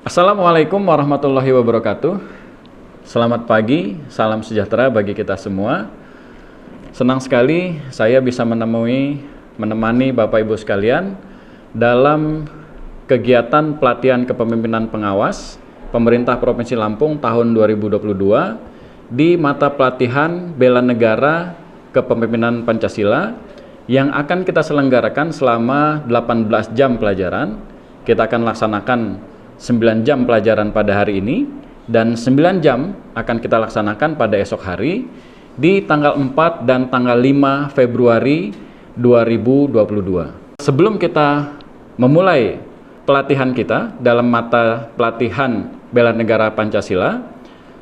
Assalamualaikum warahmatullahi wabarakatuh. Selamat pagi, salam sejahtera bagi kita semua. Senang sekali saya bisa menemani Bapak Ibu sekalian dalam kegiatan pelatihan kepemimpinan pengawas Pemerintah Provinsi Lampung tahun 2022 di mata pelatihan Bela Negara Kepemimpinan Pancasila yang akan kita selenggarakan selama 18 jam pelajaran. Kita akan laksanakan 9 jam pelajaran pada hari ini dan 9 jam akan kita laksanakan pada esok hari di tanggal 4 dan tanggal 5 Februari 2022. Sebelum kita memulai pelatihan kita dalam mata pelatihan Bela Negara Pancasila,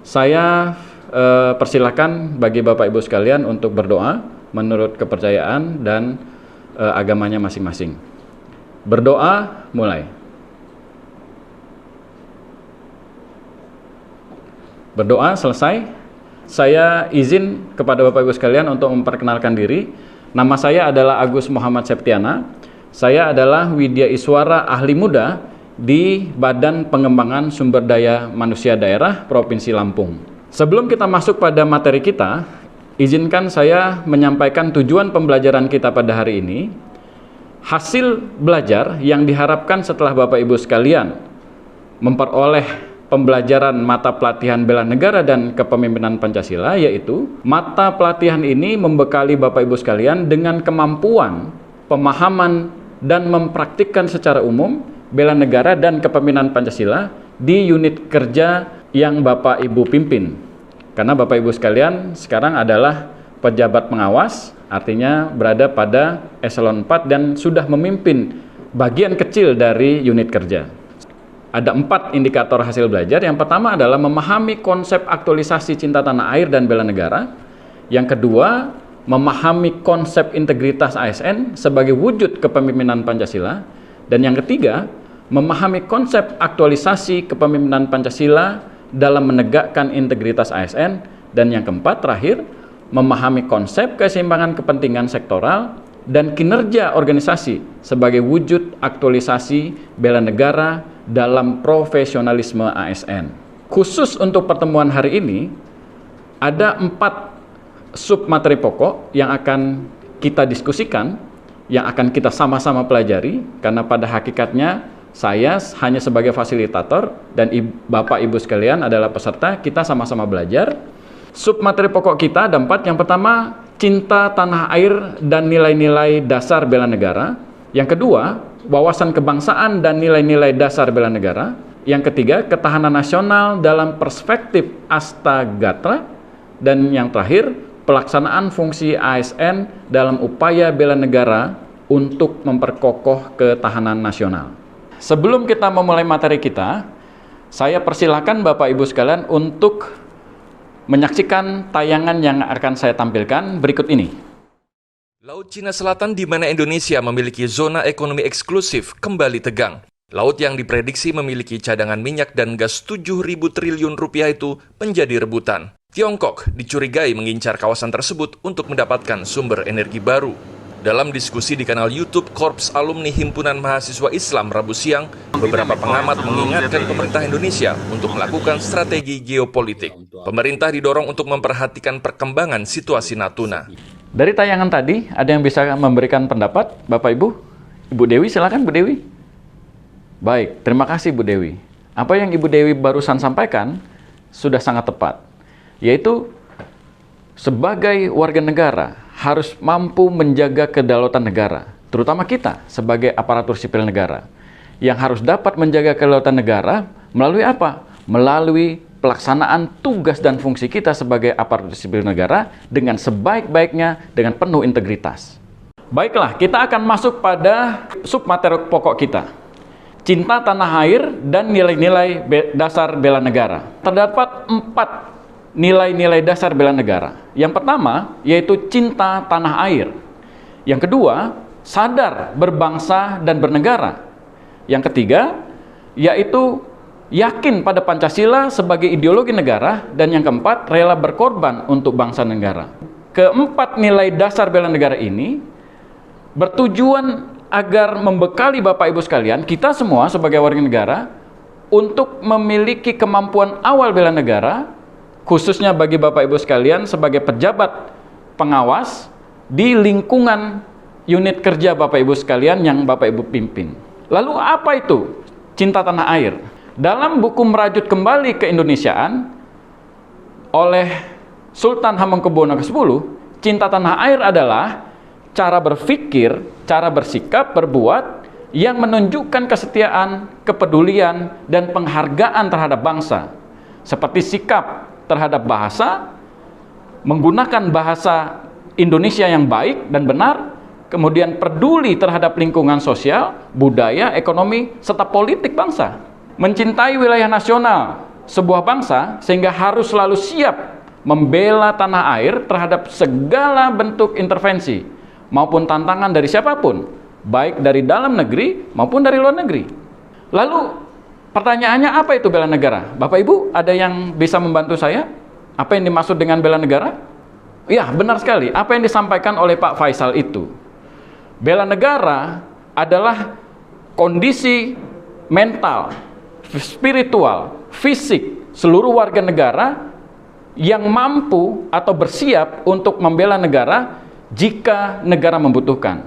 saya persilakan bagi Bapak Ibu sekalian untuk berdoa menurut kepercayaan dan agamanya masing-masing. Berdoa mulai. Berdoa selesai. Saya izin kepada Bapak Ibu sekalian untuk memperkenalkan diri. Nama saya adalah Agus Muhammad Septiana. Saya adalah Widya Iswara Ahli Muda di Badan Pengembangan Sumber Daya Manusia Daerah Provinsi Lampung. Sebelum kita masuk pada materi kita, izinkan saya menyampaikan tujuan pembelajaran kita pada hari ini. Hasil belajar yang diharapkan setelah Bapak Ibu sekalian memperoleh pembelajaran mata pelatihan Bela Negara dan Kepemimpinan Pancasila, yaitu mata pelatihan ini membekali Bapak Ibu sekalian dengan kemampuan, pemahaman, dan mempraktikkan secara umum Bela Negara dan Kepemimpinan Pancasila di unit kerja yang Bapak Ibu pimpin. Karena Bapak Ibu sekalian sekarang adalah pejabat pengawas, artinya berada pada eselon 4 dan sudah memimpin bagian kecil dari unit kerja. Ada 4 indikator hasil belajar. Yang pertama adalah memahami konsep aktualisasi cinta tanah air dan bela negara. Yang kedua, memahami konsep integritas ASN sebagai wujud kepemimpinan Pancasila. Dan yang ketiga, memahami konsep aktualisasi kepemimpinan Pancasila dalam menegakkan integritas ASN. Dan yang keempat, terakhir, memahami konsep keseimbangan kepentingan sektoral dan kinerja organisasi sebagai wujud aktualisasi bela negara dalam profesionalisme ASN. Khusus untuk pertemuan hari ini, ada 4 sub materi pokok yang akan kita diskusikan, yang akan kita sama-sama pelajari, karena pada hakikatnya saya hanya sebagai fasilitator dan Bapak Ibu sekalian adalah peserta, kita sama-sama belajar. Sub materi pokok kita ada 4. Yang pertama, cinta tanah air dan nilai-nilai dasar bela negara. Yang kedua, wawasan kebangsaan dan nilai-nilai dasar bela negara. Yang ketiga, ketahanan nasional dalam perspektif Astagatra. Dan yang terakhir, pelaksanaan fungsi ASN dalam upaya bela negara untuk memperkokoh ketahanan nasional. Sebelum kita memulai materi kita, saya persilakan Bapak Ibu sekalian untuk menyaksikan tayangan yang akan saya tampilkan berikut ini. Laut Cina Selatan di mana Indonesia memiliki zona ekonomi eksklusif kembali tegang. Laut yang diprediksi memiliki cadangan minyak dan gas 7.000 triliun rupiah itu menjadi rebutan. Tiongkok dicurigai mengincar kawasan tersebut untuk mendapatkan sumber energi baru. Dalam diskusi di kanal YouTube Korps Alumni Himpunan Mahasiswa Islam Rabu siang, beberapa pengamat mengingatkan pemerintah Indonesia untuk melakukan strategi geopolitik. Pemerintah didorong untuk memperhatikan perkembangan situasi Natuna. Dari tayangan tadi, ada yang bisa memberikan pendapat, Bapak Ibu? Ibu Dewi, silakan Bu Dewi. Baik, terima kasih Bu Dewi. Apa yang Ibu Dewi barusan sampaikan sudah sangat tepat, yaitu sebagai warga negara harus mampu menjaga kedaulatan negara, terutama kita sebagai aparatur sipil negara, yang harus dapat menjaga kedaulatan negara melalui apa? Melalui pelaksanaan tugas dan fungsi kita sebagai aparatur sipil negara dengan sebaik-baiknya, dengan penuh integritas. Baiklah, kita akan masuk pada sub materi pokok kita. Cinta tanah air dan nilai-nilai dasar bela negara. Terdapat 4 nilai-nilai dasar bela negara. Yang pertama, yaitu cinta tanah air. Yang kedua, sadar berbangsa dan bernegara. Yang ketiga, yaitu yakin pada Pancasila sebagai ideologi negara. Dan yang keempat, rela berkorban untuk bangsa dan negara. Keempat nilai dasar bela negara ini bertujuan agar membekali Bapak Ibu sekalian, kita semua sebagai warga negara, untuk memiliki kemampuan awal bela negara, khususnya bagi Bapak Ibu sekalian sebagai pejabat pengawas di lingkungan unit kerja Bapak Ibu sekalian yang Bapak Ibu pimpin. Lalu apa itu cinta tanah air? Dalam buku Merajut Kembali Keindonesiaan oleh Sultan Hamengkubuwono ke-10, cinta tanah air adalah cara berpikir, cara bersikap, berbuat yang menunjukkan kesetiaan, kepedulian, dan penghargaan terhadap bangsa. Seperti sikap terhadap bahasa, menggunakan bahasa Indonesia yang baik dan benar, kemudian peduli terhadap lingkungan sosial, budaya, ekonomi, serta politik bangsa. Mencintai wilayah nasional sebuah bangsa sehingga harus selalu siap membela tanah air terhadap segala bentuk intervensi maupun tantangan dari siapapun, baik dari dalam negeri maupun dari luar negeri. Lalu pertanyaannya, apa itu bela negara? Bapak Ibu ada yang bisa membantu saya? Apa yang dimaksud dengan bela negara? Ya, benar sekali apa yang disampaikan oleh Pak Faisal itu. Bela negara adalah kondisi mental, spiritual, fisik seluruh warga negara yang mampu atau bersiap untuk membela negara jika negara membutuhkan.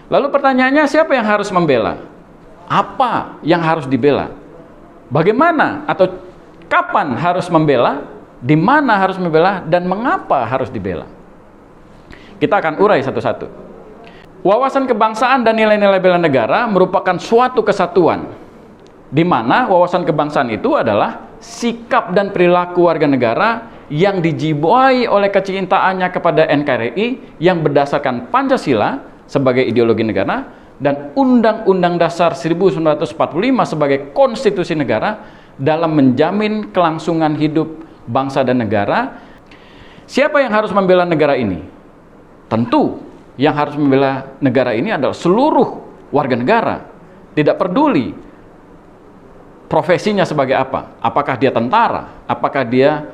Lalu pertanyaannya, siapa yang harus membela? Apa yang harus dibela? Bagaimana atau kapan harus membela? Di mana harus membela? Dan mengapa harus dibela? Kita akan urai satu-satu. Wawasan kebangsaan dan nilai-nilai bela negara merupakan suatu kesatuan, di mana wawasan kebangsaan itu adalah sikap dan perilaku warga negara yang dijiwai oleh kecintaannya kepada NKRI yang berdasarkan Pancasila sebagai ideologi negara dan Undang-Undang Dasar 1945 sebagai konstitusi negara dalam menjamin kelangsungan hidup bangsa dan negara. Siapa yang harus membela negara ini? Tentu yang harus membela negara ini adalah seluruh warga negara, tidak peduli profesinya sebagai apa, apakah dia tentara, apakah dia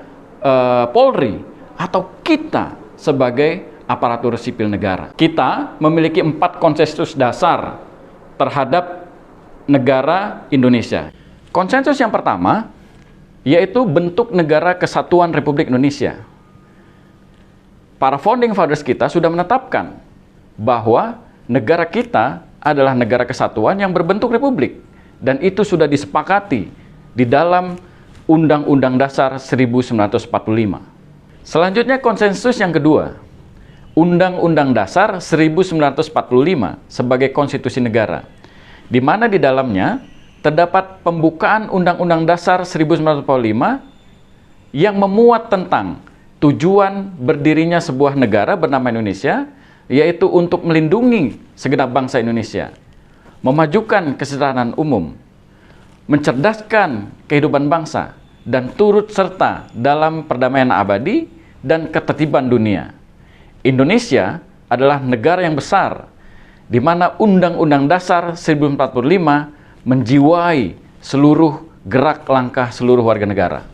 Polri, atau kita sebagai aparatur sipil negara. Kita memiliki 4 konsensus dasar terhadap negara Indonesia. Konsensus yang pertama yaitu bentuk negara kesatuan Republik Indonesia. Para founding fathers kita sudah menetapkan bahwa negara kita adalah negara kesatuan yang berbentuk republik, dan itu sudah disepakati di dalam Undang-Undang Dasar 1945. Selanjutnya konsensus yang kedua, Undang-Undang Dasar 1945 sebagai konstitusi negara, di mana di dalamnya terdapat pembukaan Undang-Undang Dasar 1945 yang memuat tentang tujuan berdirinya sebuah negara bernama Indonesia, yaitu untuk melindungi segenap bangsa Indonesia, memajukan kesejahteraan umum, mencerdaskan kehidupan bangsa, dan turut serta dalam perdamaian abadi dan ketertiban dunia. Indonesia adalah negara yang besar, di mana Undang-Undang Dasar 1945 menjiwai seluruh gerak langkah seluruh warga negara.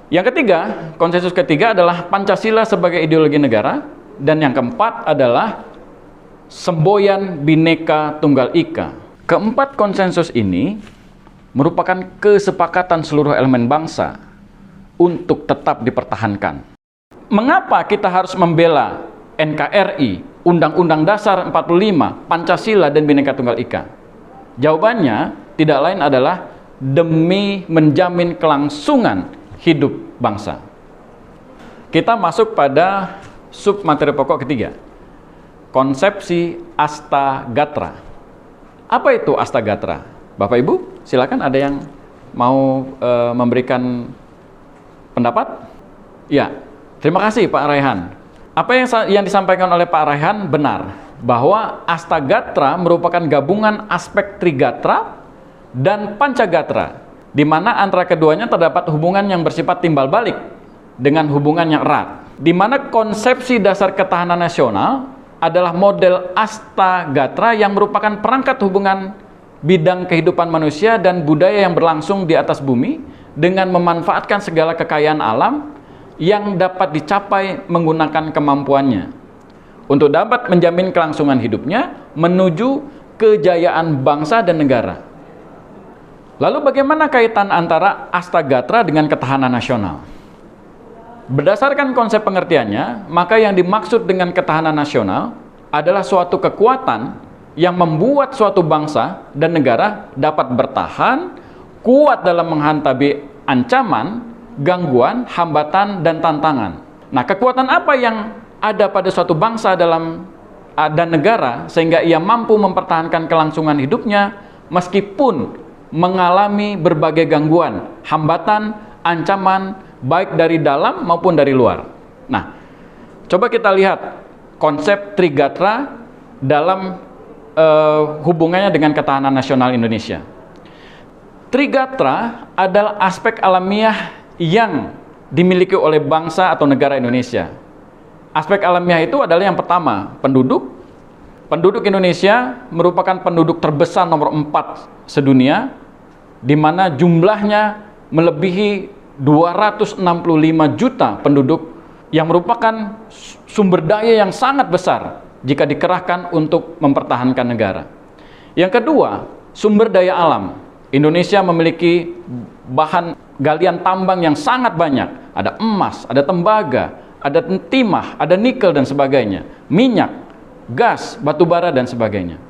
Yang ketiga, konsensus ketiga adalah Pancasila sebagai ideologi negara, dan yang keempat adalah semboyan Bhinneka Tunggal Ika. Keempat konsensus ini merupakan kesepakatan seluruh elemen bangsa untuk tetap dipertahankan. Mengapa kita harus membela NKRI, Undang-Undang Dasar 45, Pancasila, dan Bhinneka Tunggal Ika? Jawabannya tidak lain adalah demi menjamin kelangsungan hidup bangsa. Kita masuk pada sub materi pokok ketiga, konsepsi Astagatra. Apa itu Astagatra? Bapak Ibu, silakan, ada yang mau memberikan pendapat? Ya, terima kasih Pak Raihan. Apa yang disampaikan oleh Pak Raihan benar, bahwa Astagatra merupakan gabungan aspek Trigatra dan Pancagatra, di mana antara keduanya terdapat hubungan yang bersifat timbal balik dengan hubungan yang erat, di mana konsepsi dasar ketahanan nasional adalah model Astagatra yang merupakan perangkat hubungan bidang kehidupan manusia dan budaya yang berlangsung di atas bumi dengan memanfaatkan segala kekayaan alam yang dapat dicapai menggunakan kemampuannya untuk dapat menjamin kelangsungan hidupnya menuju kejayaan bangsa dan negara. Lalu bagaimana kaitan antara Astagatra dengan ketahanan nasional? Berdasarkan konsep pengertiannya, maka yang dimaksud dengan ketahanan nasional adalah suatu kekuatan yang membuat suatu bangsa dan negara dapat bertahan, kuat dalam menghadapi ancaman, gangguan, hambatan, dan tantangan. Nah, kekuatan apa yang ada pada suatu bangsa dan negara sehingga ia mampu mempertahankan kelangsungan hidupnya meskipun mengalami berbagai gangguan, hambatan, ancaman, baik dari dalam maupun dari luar. Nah, coba kita lihat konsep Trigatra dalam hubungannya dengan ketahanan nasional Indonesia. Trigatra adalah aspek alamiah yang dimiliki oleh bangsa atau negara Indonesia. Aspek alamiah itu adalah yang pertama, penduduk. Penduduk Indonesia merupakan penduduk terbesar nomor 4 sedunia, di mana jumlahnya melebihi 265 juta penduduk, yang merupakan sumber daya yang sangat besar jika dikerahkan untuk mempertahankan negara. Yang kedua, sumber daya alam. Indonesia memiliki bahan galian tambang yang sangat banyak. Ada emas, ada tembaga, ada timah, ada nikel dan sebagainya. Minyak, gas, batu bara dan sebagainya.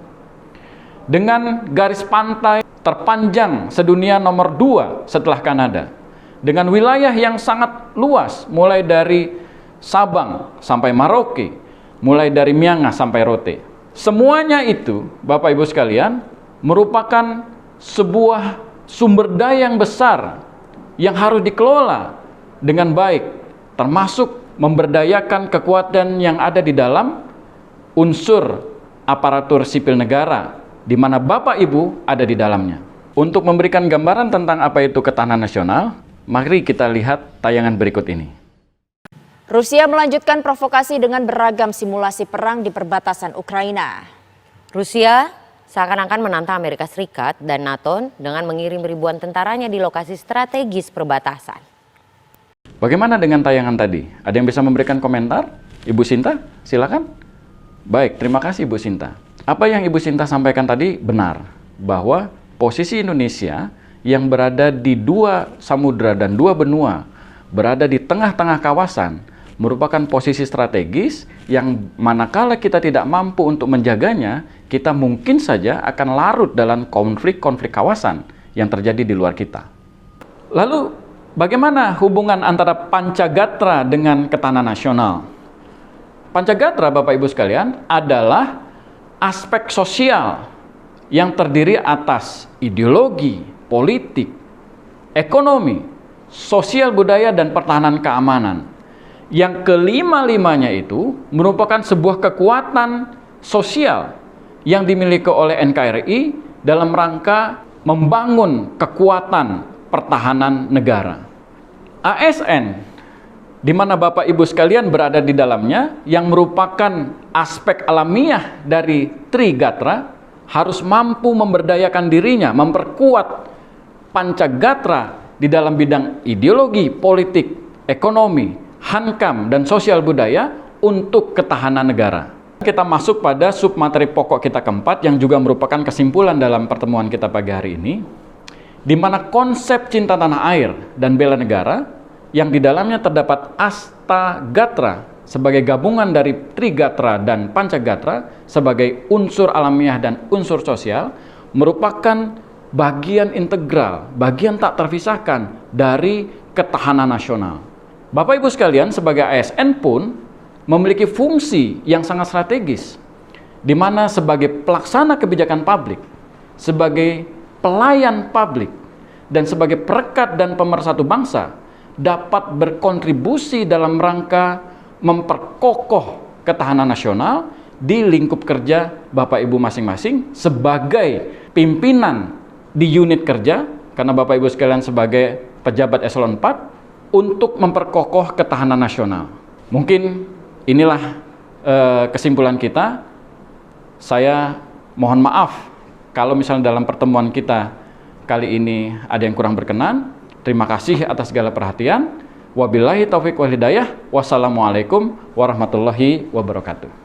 Dengan garis pantai terpanjang sedunia nomor 2 setelah Kanada. Dengan wilayah yang sangat luas, mulai dari Sabang sampai Merauke, mulai dari Miangas sampai Rote. Semuanya itu, Bapak Ibu sekalian, merupakan sebuah sumber daya yang besar yang harus dikelola dengan baik, termasuk memberdayakan kekuatan yang ada di dalam unsur aparatur sipil negara, di mana Bapak Ibu ada di dalamnya. Untuk memberikan gambaran tentang apa itu ketahanan nasional, mari kita lihat tayangan berikut ini. Rusia melanjutkan provokasi dengan beragam simulasi perang di perbatasan Ukraina. Rusia seakan-akan menantang Amerika Serikat dan NATO dengan mengirim ribuan tentaranya di lokasi strategis perbatasan. Bagaimana dengan tayangan tadi? Ada yang bisa memberikan komentar? Ibu Sinta, silakan. Baik, terima kasih Ibu Sinta. Apa yang Ibu Sinta sampaikan tadi benar, bahwa posisi Indonesia yang berada di 2 samudra dan 2 benua, berada di tengah-tengah kawasan, merupakan posisi strategis yang manakala kita tidak mampu untuk menjaganya, kita mungkin saja akan larut dalam konflik-konflik kawasan yang terjadi di luar kita. Lalu, bagaimana hubungan antara Pancagatra dengan ketahanan nasional? Pancagatra, Bapak Ibu sekalian, adalah aspek sosial yang terdiri atas ideologi, politik, ekonomi, sosial budaya, dan pertahanan keamanan. Yang kelima-limanya itu merupakan sebuah kekuatan sosial yang dimiliki oleh NKRI dalam rangka membangun kekuatan pertahanan negara. ASN, di mana Bapak Ibu sekalian berada di dalamnya, yang merupakan aspek alamiah dari Trigatra, harus mampu memberdayakan dirinya, memperkuat Pancagatra di dalam bidang ideologi, politik, ekonomi, hankam, dan sosial budaya untuk ketahanan negara. Kita masuk pada submateri pokok kita keempat yang juga merupakan kesimpulan dalam pertemuan kita pagi hari ini, di mana konsep cinta tanah air dan bela negara yang di dalamnya terdapat Astagatra sebagai gabungan dari Trigatra dan Pancagatra sebagai unsur alamiah dan unsur sosial merupakan bagian integral, bagian tak terpisahkan dari ketahanan nasional. Bapak Ibu sekalian, sebagai ASN pun memiliki fungsi yang sangat strategis, di mana sebagai pelaksana kebijakan publik, sebagai pelayan publik, dan sebagai perekat dan pemersatu bangsa, dapat berkontribusi dalam rangka memperkokoh ketahanan nasional di lingkup kerja Bapak Ibu masing-masing sebagai pimpinan di unit kerja, karena Bapak Ibu sekalian sebagai pejabat eselon 4, untuk memperkokoh ketahanan nasional. Mungkin inilah kesimpulan kita. Saya mohon maaf kalau misalnya dalam pertemuan kita kali ini ada yang kurang berkenan. Terima kasih atas segala perhatian. Wabillahi taufiq wal hidayah. Wassalamualaikum warahmatullahi wabarakatuh.